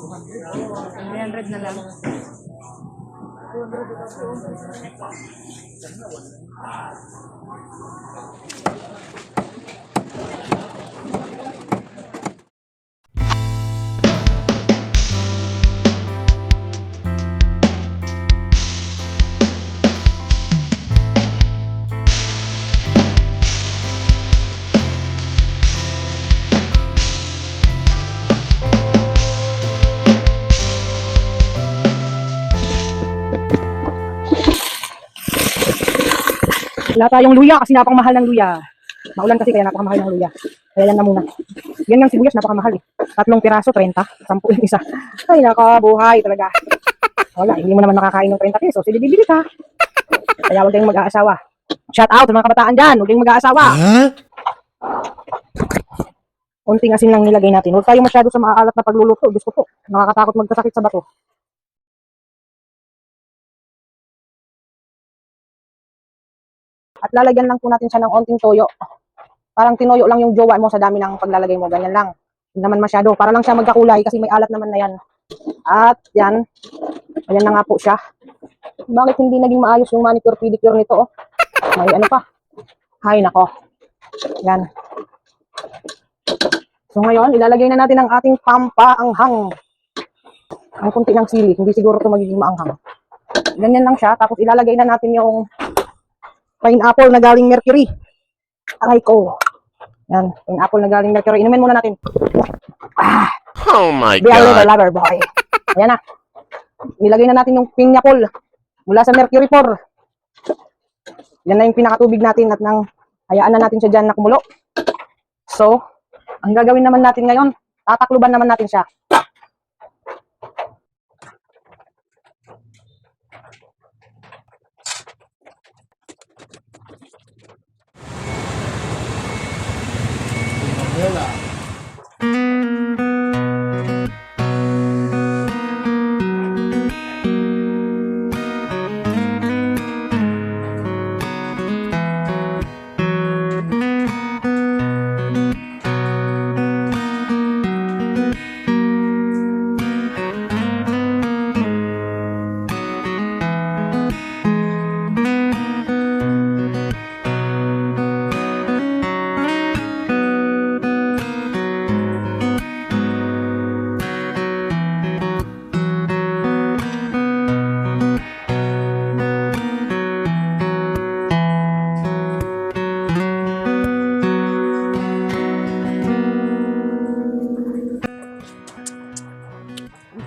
300 na lang. Wala tayong luya kasi napakamahal ng luya. Maulan kasi kaya napakamahal ng luya. Kaya yan na muna. Yan ng sibuyas napakamahal eh. 3 piraso, 30. 10 yung isa. Ay nakabuhay talaga. Wala, hindi mo naman makakain ng 30 pesos. Hindi bibili ka. Kaya huwag kayong mag-aasawa. Shout out sa mga kabataan dyan. Huwag kayong mag-aasawa. Unting asin lang nilagay natin. Huwag tayo masyado sa maalat na pagluluto. Diyos ko po. Nakakatakot magkasakit sa bato. At lalagyan lang po natin siya ng onting toyo. Parang tinoyo lang yung jowa mo sa dami ng paglalagay mo. Ganyan lang. Hindi naman masyado. Para lang siya magkakulay kasi may alat naman na yan. At yan. Ayan na nga po siya. Bakit hindi naging maayos yung manicure pedicure nito? Oh? May ano pa. Hay nako. Yan. So ngayon, ilalagay na natin ang ating pampaanghang. Ang kunti ng sili. Hindi siguro ito magiging maanghang. Ganyan lang siya. Tapos ilalagay na natin yung pineapple na galing Mercury. Aray ko. Yan. Pineapple na galing Mercury. Inumin muna natin. Oh my Be a little God. lover boy. Ayan na. Nilagay na natin yung pineapple mula sa Mercury 4. Yan na yung pinakatubig natin at nang hayaan na natin siya dyan na kumulo. So, ang gagawin naman natin ngayon, tatakluban naman natin siya.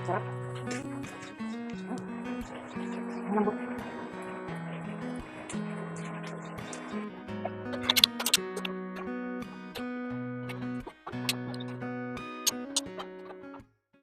Sarap. Malambot.